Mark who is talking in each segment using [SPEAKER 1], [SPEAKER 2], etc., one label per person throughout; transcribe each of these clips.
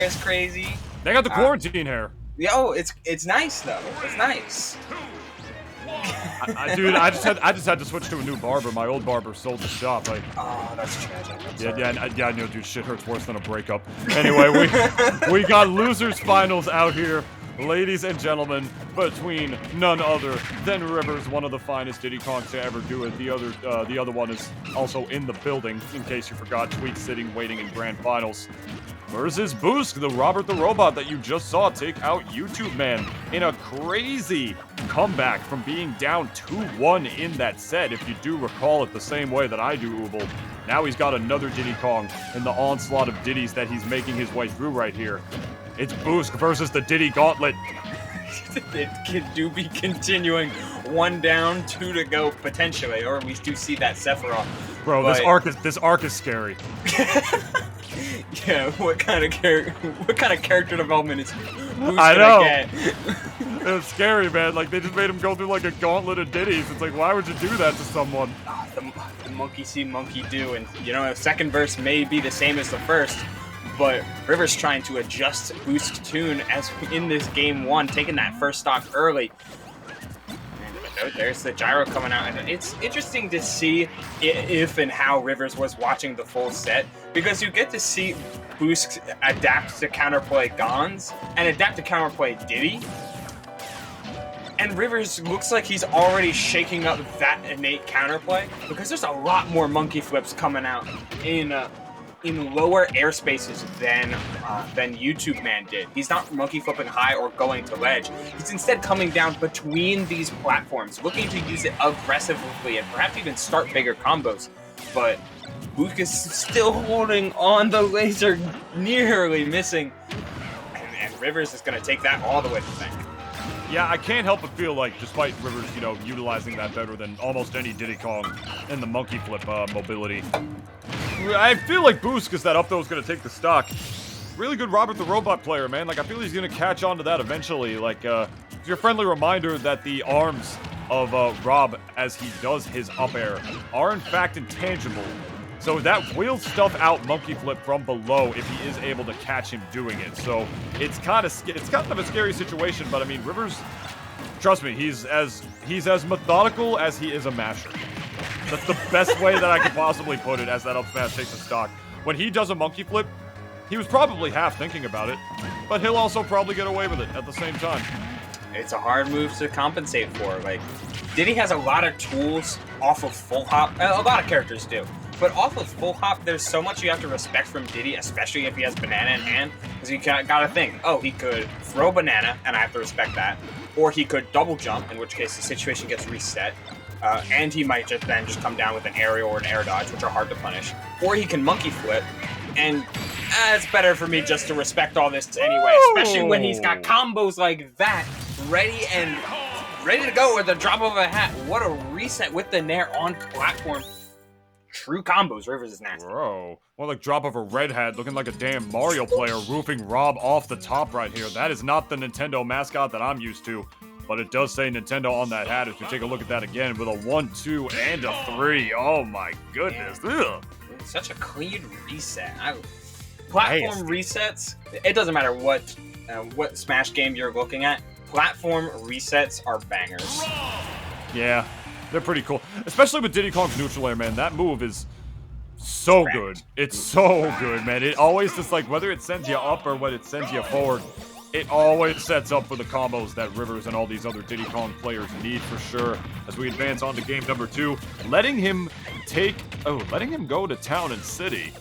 [SPEAKER 1] is crazy.
[SPEAKER 2] They got the quarantine hair.
[SPEAKER 1] Yo, it's nice though. It's nice.
[SPEAKER 2] Dude, I just had to switch to a new barber. My old barber sold the shop.
[SPEAKER 1] Oh, that's tragic.
[SPEAKER 2] Yeah, I know, dude. Shit hurts worse than a breakup. Anyway, we got losers finals out here, ladies and gentlemen, between none other than Rivers, one of the finest Diddy Kongs to ever do it. The other one is also in the building, in case you forgot. Tweet sitting, waiting in grand finals. Versus Boosk, the Robert the Robot that you just saw take out YouTube Man in a crazy comeback from being down 2-1 in that set, if you do recall it the same way that I do, Ubel. Now he's got another Diddy Kong in the onslaught of Diddies that he's making his way through right here. It's Boosk versus the Diddy Gauntlet.
[SPEAKER 1] It do be continuing. 1 down, 2 to go potentially, or we do see that Sephiroth.
[SPEAKER 2] Bro, this arc is scary.
[SPEAKER 1] Yeah, what kind of character development is Boosk
[SPEAKER 2] I know.
[SPEAKER 1] gonna get?
[SPEAKER 2] It's scary, man. Like, they just made him go through like a gauntlet of Diddies. It's like, why would you do that to someone?
[SPEAKER 1] The monkey see, monkey do, and you know, the second verse may be the same as the first, but Rivers trying to adjust Boosk's tune as in this game 1, taking that first stock early. There's the gyro coming out, and it's interesting to see if and how Rivers was watching the full set, because you get to see Boosk adapt to counterplay Gons and adapt to counterplay Diddy, and Rivers looks like he's already shaking up that innate counterplay, because there's a lot more monkey flips coming out in lower airspaces than YouTube Man did. He's not monkey flipping high or going to ledge. He's instead coming down between these platforms, looking to use it aggressively and perhaps even start bigger combos. But Boosk is still holding on the laser, nearly missing. And Rivers is going to take that all the way to the bank.
[SPEAKER 2] Yeah, I can't help but feel like, despite Rivers, you know, utilizing that better than almost any Diddy Kong in the monkey flip mobility, I feel like Boosk is that up though is going to take the stock. Really good Robert the Robot player, man. Like, I feel he's going to catch on to that eventually. Like, it's your friendly reminder that the arms of Rob, as he does his up air, are in fact intangible. So that will stuff out monkey flip from below if he is able to catch him doing it. So it's kind of a scary situation. But I mean, Rivers, trust me, he's as methodical as he is a masher. That's the best way that I could possibly put it, as that up smash takes a stock. When he does a monkey flip, he was probably half thinking about it, but he'll also probably get away with it at the same time.
[SPEAKER 1] It's a hard move to compensate for. Like, Diddy has a lot of tools off of full hop. A lot of characters do. But off of full hop, there's so much you have to respect from Diddy, especially if he has banana in hand. Because you gotta think, oh, he could throw banana, and I have to respect that. Or he could double jump, in which case the situation gets reset. And he might just come down with an aerial or an air dodge, which are hard to punish. Or he can monkey flip, and it's better for me just to respect all this anyway, especially when he's got combos like that ready to go with the drop of a hat. What a reset with the Nair on platform. True combos. Rivers is nasty.
[SPEAKER 2] Bro, more like drop of a red hat, looking like a damn Mario player, roofing Rob off the top right here. That is not the Nintendo mascot that I'm used to. But it does say Nintendo on that hat if you take a look at that again with a 1, 2, and a 3. Oh my goodness. Ugh.
[SPEAKER 1] Such a clean reset. Platform resets, it doesn't matter what Smash game you're looking at. Platform resets are bangers.
[SPEAKER 2] Yeah, they're pretty cool. Especially with Diddy Kong's neutral air, man. That move is so good. It's so good, man. It always just, like, whether it sends you up or whether it sends you forward, it always sets up for the combos that Rivers and all these other Diddy Kong players need for sure. As we advance on to game number 2, letting him go to Town and City.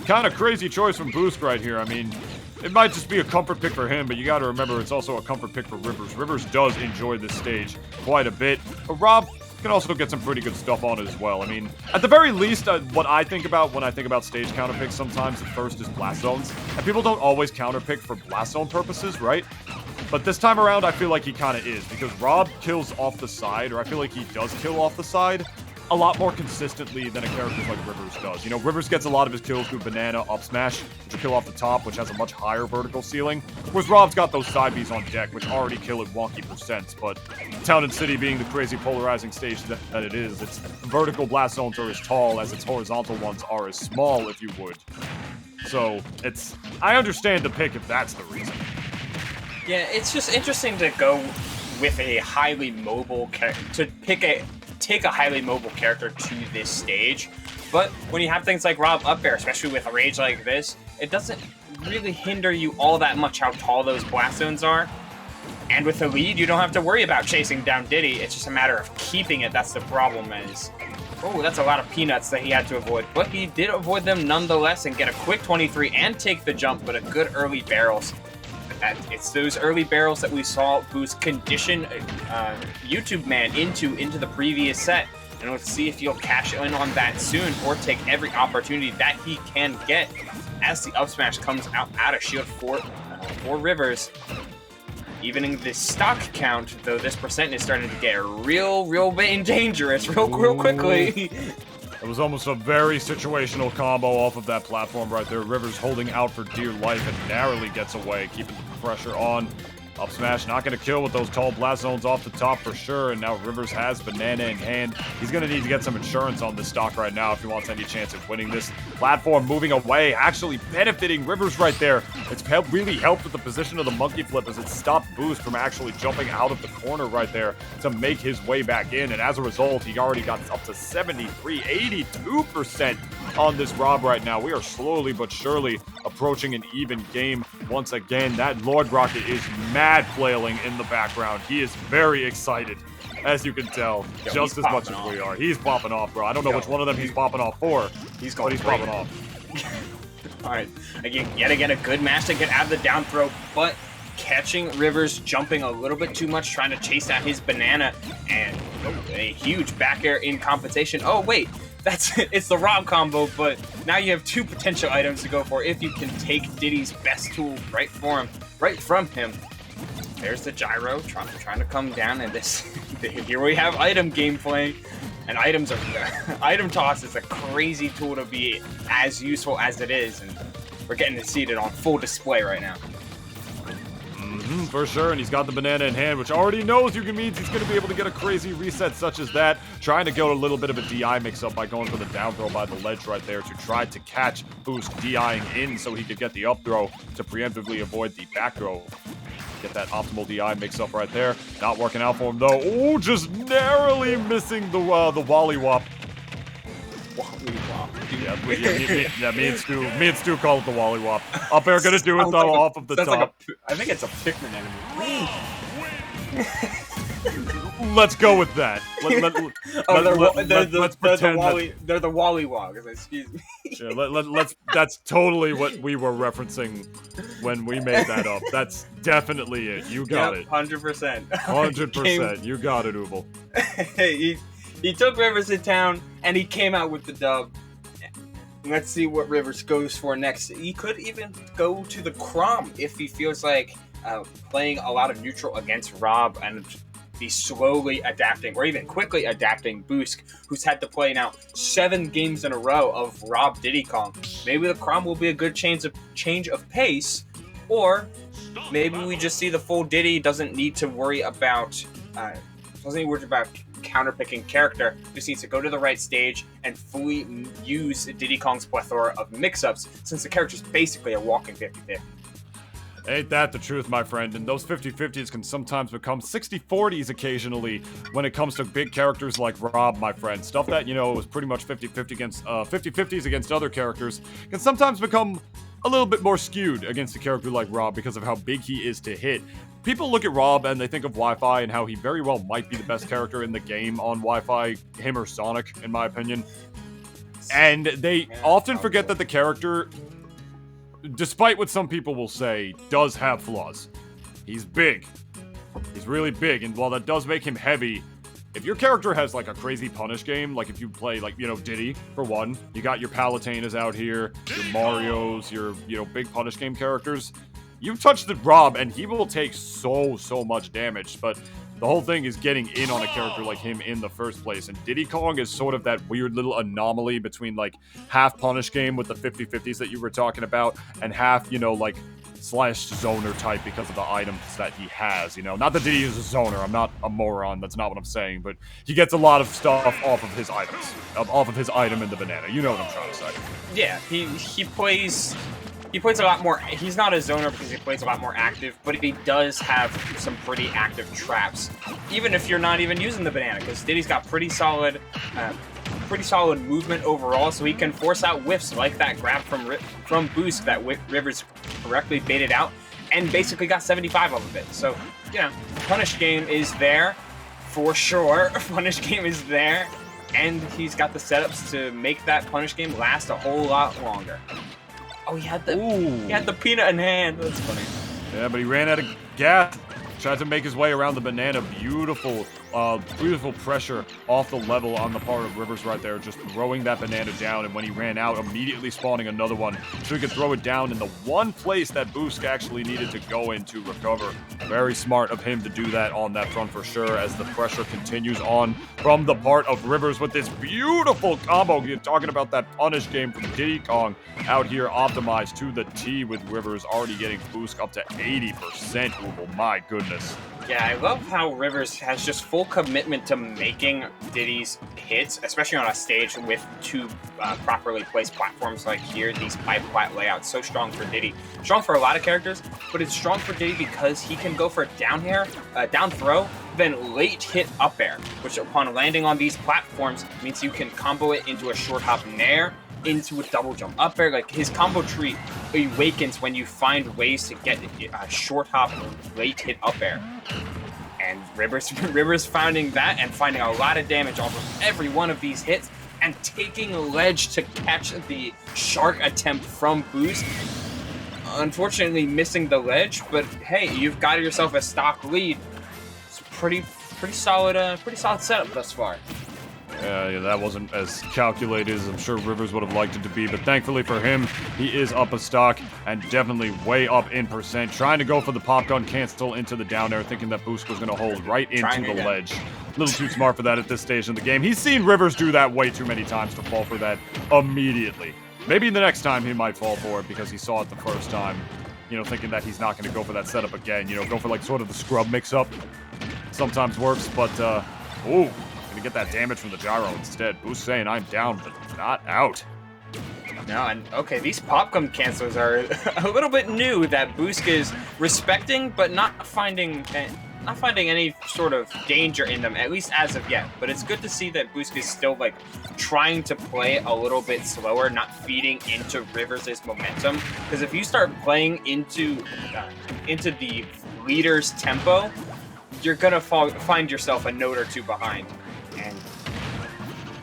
[SPEAKER 2] Kind of crazy choice from Boosk right here. I mean, it might just be a comfort pick for him, but you got to remember it's also a comfort pick for Rivers. Rivers does enjoy this stage quite a bit. But Rob can also get some pretty good stuff on it as well. I mean, at the very least, what I think about when I think about stage counter picks sometimes at first is blast zones. And people don't always counter pick for blast zone purposes, right? But this time around, I feel like he kind of is, because Rob kills off the side, or I feel like he does kill off the side a lot more consistently than a character like Rivers does. You know, Rivers gets a lot of his kills through banana, up smash, which will kill off the top, which has a much higher vertical ceiling, whereas Rob's got those side Bs on deck, which already kill at wonky percents, but Town and City being the crazy polarizing stage that it is, its vertical blast zones are as tall as its horizontal ones are as small, if you would. So I understand the pick if that's the reason.
[SPEAKER 1] Yeah, it's just interesting to go with a highly mobile to take a highly mobile character to this stage. But when you have things like Rob up there, especially with a rage like this, it doesn't really hinder you all that much how tall those blast zones are. And with the lead, you don't have to worry about chasing down Diddy. It's just a matter of keeping it. That's the problem is, oh, that's a lot of peanuts that he had to avoid. But he did avoid them nonetheless and get a quick 23 and take the jump, but a good early barrels. It's those early barrels that we saw Boosk condition YouTube Man into the previous set. And let's see if he'll cash in on that soon or take every opportunity that he can get as the up smash comes out of shield for Rivers. Evening the stock count, though this percent is starting to get real dangerous real quickly.
[SPEAKER 2] It was almost a very situational combo off of that platform right there. Rivers holding out for dear life and narrowly gets away, keeping the pressure on. Up smash not going to kill with those tall blast zones off the top for sure, and now Rivers has banana in hand. He's going to need to get some insurance on this stock right now if he wants any chance of winning this. Platform moving away, actually benefiting Rivers right there. It's really helped with the position of the monkey flip as it stopped Boosk from actually jumping out of the corner right there to make his way back in, and as a result, he already got up to 73, 82% on this Rob right now. We are slowly but surely approaching an even game once again. That Lord Rocket is mad flailing in the background. He is very excited, as you can tell, just as much as we are. He's popping off, bro. I don't know which one of them he's popping off for, but he's popping off.
[SPEAKER 1] All right, yet again, a good match to get out of the down throw, but catching Rivers jumping a little bit too much, trying to chase down his banana, and a huge back air in compensation. Oh, wait. It's the Rob combo, but now you have two potential items to go for if you can take Diddy's best tool right from him. There's the gyro trying to come down, and this here we have item gameplay, and item toss is a crazy tool to be as useful as it is, and we're getting to see it on full display right now.
[SPEAKER 2] For sure, and he's got the banana in hand, which already knows you means he's going to be able to get a crazy reset such as that. Trying to get a little bit of a DI mix-up by going for the down throw by the ledge right there to try to catch Boosk DIing in so he could get the up throw to preemptively avoid the back throw. Get that optimal DI mix-up right there. Not working out for him, though. Oh, just narrowly missing the Wally Wop. Yeah, me and Stu call it the Wally Wop. Up air gonna do it though, like off of the top.
[SPEAKER 1] I think it's a Pikmin enemy.
[SPEAKER 2] Let's go with that. Let's pretend
[SPEAKER 1] they're the Wally Wogs. Excuse me.
[SPEAKER 2] Yeah, that's totally what we were referencing when we made that up. That's definitely it. You got it.
[SPEAKER 1] 100%.
[SPEAKER 2] 100%. You got it, Uval.
[SPEAKER 1] He took Rivers to town, and he came out with the dub. Let's see what Rivers goes for next. He could even go to the Crom if he feels like playing a lot of neutral against Rob and be slowly adapting, or even quickly adapting Boosk, who's had to play now 7 games in a row of Rob Diddy Kong. Maybe the Crom will be a good change of pace, or maybe we just see the full Diddy doesn't need to worry about counterpicking character, just needs to go to the right stage and fully use Diddy Kong's plethora of mix-ups, since the character's basically a walking 50-50.
[SPEAKER 2] Ain't that the truth, my friend? And those 50-50s can sometimes become 60-40s occasionally when it comes to big characters like Rob, my friend. Stuff that, was pretty much 50-50 against 50-50s against other characters can sometimes become a little bit more skewed against a character like Rob because of how big he is to hit. People look at Rob and they think of Wi-Fi and how he very well might be the best character in the game on Wi-Fi, him or Sonic, in my opinion. And they often forget that the character, despite what some people will say, does have flaws. He's big. He's really big, and while that does make him heavy, if your character has like a crazy punish game, like if you play like, Diddy, for one, you got your Palutinas out here, your Marios, your big punish game characters, you touch the Rob and he will take so much damage, but the whole thing is getting in on a character like him in the first place, and Diddy Kong is sort of that weird little anomaly between like half punish game with the 50-50s that you were talking about, and half, like slash zoner type because of the items that he has, you know. Not that Diddy is a zoner, I'm not a moron, that's not what I'm saying, but he gets a lot of stuff off of his items, off of his item in the banana, you know what I'm trying to say.
[SPEAKER 1] Yeah, he plays a lot more. He's not a zoner because he plays a lot more active, but he does have some pretty active traps, even if you're not even using the banana, because Diddy's got pretty solid movement overall, so he can force out whiffs like that grab from boosk that Rivers correctly baited out, and basically got 75 off of it. So, you know, punish game is there for sure. Punish game is there, and he's got the setups to make that punish game last a whole lot longer. Oh, he had the peanut in hand. That's funny.
[SPEAKER 2] Yeah, but he ran out of gas. Tried to make his way around the banana. Beautiful pressure off the level on the part of Rivers right there, just throwing that banana down, and when he ran out, immediately spawning another one so he could throw it down in the one place that Boosk actually needed to go in to recover. Very smart of him to do that on that front for sure, as the pressure continues on from the part of Rivers with this beautiful combo. You're talking about that punish game from Diddy Kong out here optimized to the T, with Rivers already getting Boosk up to 80%. Oh my goodness.
[SPEAKER 1] Yeah, I love how Rivers has just full commitment to making Diddy's hits, especially on a stage with two properly placed platforms like here. These pipe plat layouts, so strong for Diddy. Strong for a lot of characters, but it's strong for Diddy because he can go for a down throw, then late hit up air, which upon landing on these platforms means you can combo it into a short hop nair, into a double jump up air. Like, his combo tree awakens when you find ways to get a short hop late hit up air. And Rivers finding that and finding a lot of damage off of every one of these hits, and taking a ledge to catch the shark attempt from boosk. Unfortunately missing the ledge, but hey, you've got yourself a stock lead. It's pretty solid setup thus far.
[SPEAKER 2] Yeah, that wasn't as calculated as I'm sure Rivers would have liked it to be, but thankfully for him, he is up a stock and definitely way up in percent. Trying to go for the pop gun cancel into the down air, thinking that Boosk was going to hold right into the ledge. A little too smart for that at this stage in the game. He's seen Rivers do that way too many times to fall for that immediately. Maybe the next time he might fall for it because he saw it the first time, you know, thinking that he's not going to go for that setup again. You know, go for like sort of the scrub mix-up. Sometimes works, but, ooh. To get that damage from the gyro instead. Boosk saying I'm down, but not out.
[SPEAKER 1] No, and okay, these popgun cancels are a little bit new that Boosk is respecting, but not finding any sort of danger in them, at least as of yet. But it's good to see that Boosk is still like trying to play a little bit slower, not feeding into Rivers' momentum. Because if you start playing into the leader's tempo, you're gonna find yourself a note or two behind. And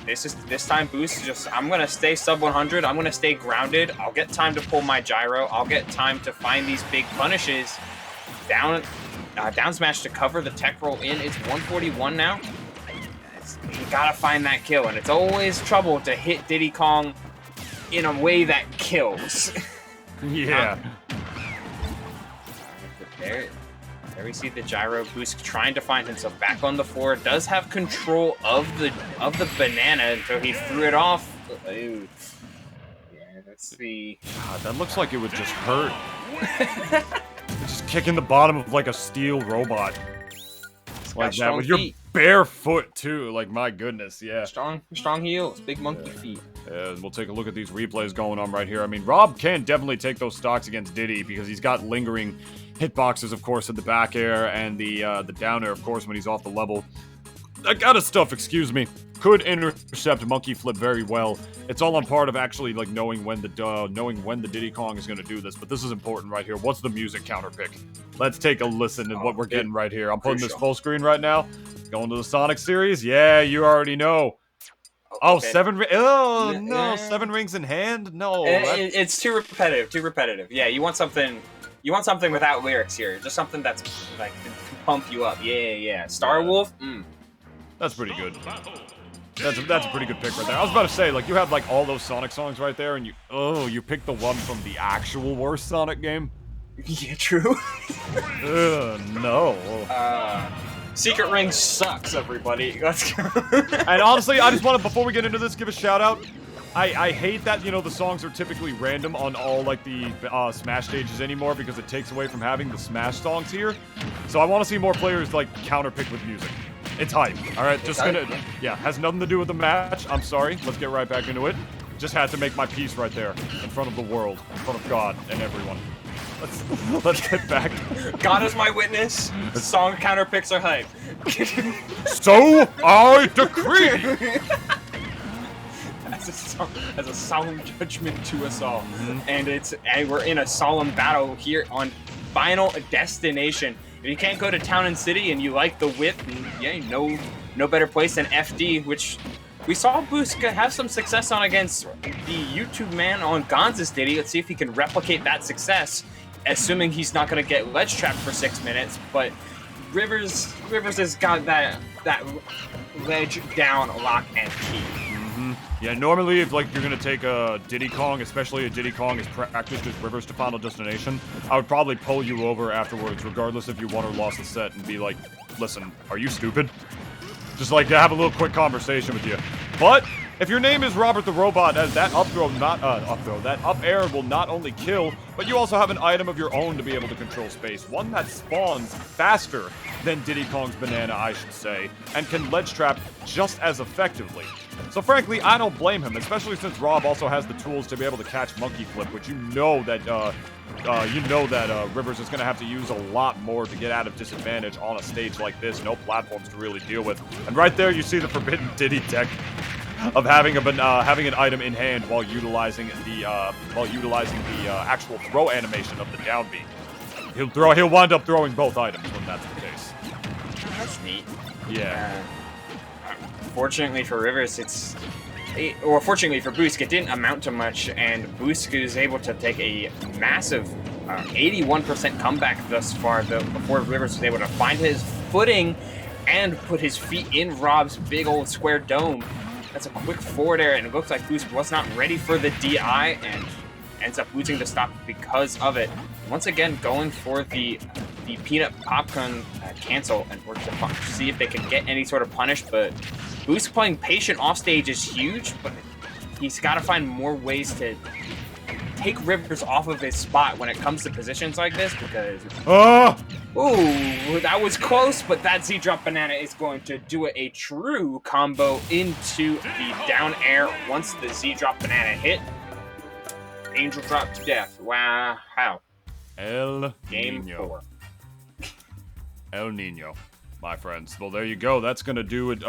[SPEAKER 1] this time Boosk just, I'm gonna stay sub 100. I'm gonna stay grounded. I'll get time to pull my gyro. I'll get time to find these big punishes. Down smash to cover the tech roll in. It's 141 now. You gotta find that kill, and it's always trouble to hit Diddy Kong in a way that kills.
[SPEAKER 2] Yeah.
[SPEAKER 1] There we see the gyro. Boosk trying to find himself back on the floor. Does have control of the banana until he threw it off. Ooh. Yeah, let's see.
[SPEAKER 2] God, that looks like it would just hurt. Just kicking the bottom of like a steel robot. Like that with your bare foot too. Like, my goodness, yeah.
[SPEAKER 1] Strong heels, big monkey feet.
[SPEAKER 2] And we'll take a look at these replays going on right here. I mean, Rob can definitely take those stocks against Diddy because he's got lingering hitboxes, of course, at the back air and the down air, of course, when he's off the level. That kind of stuff, excuse me, could intercept monkey flip very well. It's all on part of actually like knowing when the Diddy Kong is going to do this. But this is important right here. What's the music counter pick? Let's take a listen to what we're getting right here. I'm putting this full screen right now. Going to the Sonic series. Yeah, you already know. Oh, okay. 7 oh, no, 7 rings in hand? No.
[SPEAKER 1] It's too repetitive. Yeah, you want something without lyrics here. Just something that's like to pump you up. Yeah. Star Wolf?
[SPEAKER 2] That's pretty good. That's a pretty good pick right there. I was about to say, like, you have like all those Sonic songs right there, and you picked the one from the actual worst Sonic game?
[SPEAKER 1] Yeah, true.
[SPEAKER 2] No.
[SPEAKER 1] Secret Ring sucks, everybody. Let's go.
[SPEAKER 2] And honestly, I just want to, before we get into this, give a shout out I hate that, you know, the songs are typically random on all, like, the Smash stages anymore because it takes away from having the Smash songs here. So I want to see more players, like, counterpick with music. It's hype. All right, just gonna... Yeah, has nothing to do with the match. I'm sorry. Let's get right back into it. Just had to make my peace right there in front of the world, in front of God and everyone. Let's get back.
[SPEAKER 1] God is my witness. Song counterpicks are hype.
[SPEAKER 2] So I decree.
[SPEAKER 1] As a solemn judgment to us all, and we're in a solemn battle here on Final Destination. If you can't go to Town and City and you like the whip, yeah, no better place than FD, which we saw boosk have some success on against the YouTube man on Gonza's Diddy. Let's see if he can replicate that success, assuming he's not going to get ledge trapped for 6 minutes. But Rivers has got that ledge down lock and key.
[SPEAKER 2] Yeah, normally if like you're gonna take a Diddy Kong, especially a Diddy Kong is practiced as Rivers to Final Destination, I would probably pull you over afterwards, regardless if you won or lost the set, and be like, listen, are you stupid? Just like to have a little quick conversation with you. But if your name is Robert the Robot, as that that up air will not only kill, but you also have an item of your own to be able to control space. One that spawns faster than Diddy Kong's banana, I should say, and can ledge trap just as effectively. So frankly, I don't blame him, especially since Rob also has the tools to be able to catch Monkey Flip, which you know that Rivers is going to have to use a lot more to get out of disadvantage on a stage like this. No platforms to really deal with. And right there, you see the forbidden Diddy tech of having an item in hand while utilizing the actual throw animation of the down B. He'll wind up throwing both items when that's the case.
[SPEAKER 1] That's neat.
[SPEAKER 2] Yeah.
[SPEAKER 1] Fortunately for Rivers, fortunately for boosk, it didn't amount to much, and boosk is able to take a massive 81% comeback thus far, before Rivers was able to find his footing and put his feet in Rob's big old square dome. That's a quick forward air, and it looks like boosk was not ready for the DI, and ends up losing the stop because of it. Once again, going for the peanut popcorn cancel, and work to see if they can get any sort of punish, but boosk playing patient off stage is huge, but he's got to find more ways to take Rivers off of his spot when it comes to positions like this, because... Ooh, that was close, but that Z-drop banana is going to do a true combo into the down air once the Z-drop banana hit. Angel drop to death. Wow. How? Game 4.
[SPEAKER 2] El Nino, my friends. Well, there you go. That's going to do it.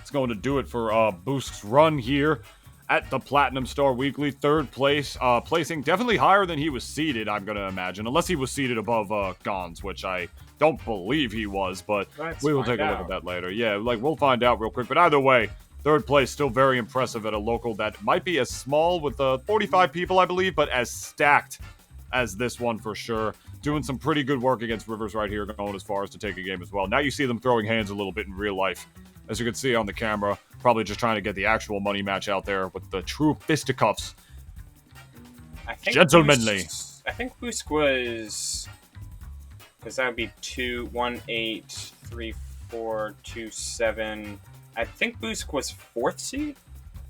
[SPEAKER 2] It's going to do it for boosk's run here at the Platinum Star Weekly. 3rd place, placing definitely higher than he was seeded, I'm going to imagine. Unless he was seeded above Gons, which I don't believe he was, but we will take a look at that later. Yeah, like, we'll find out real quick. But either way, 3rd place, still very impressive at a local that might be as small with 45 people, I believe, but as stacked as this one for sure. Doing some pretty good work against Rivers right here, going as far as to take a game as well. Now you see them throwing hands a little bit in real life. As you can see on the camera, probably just trying to get the actual money match out there with the true fisticuffs. Gentlemanly.
[SPEAKER 1] I think boosk was... because that would be 2, 1, 8, 3, 4, 2, 7... I think boosk was 4th seed?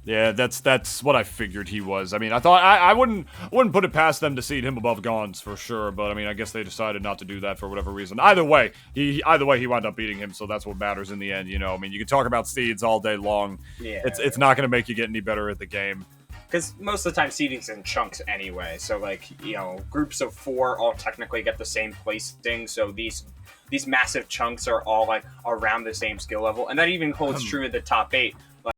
[SPEAKER 2] Yeah, that's what I figured he was. I mean, I thought I wouldn't put it past them to seed him above Gons for sure, but I mean, I guess they decided not to do that for whatever reason. Either way, he wound up beating him, so that's what matters in the end, you know. I mean, you can talk about seeds all day long. Yeah. It's not going to make you get any better at the game.
[SPEAKER 1] Because most of the time seeding's in chunks anyway, so like, you know, groups of 4 all technically get the same placing, so these massive chunks are all like around the same skill level, and that even holds true at the top 8.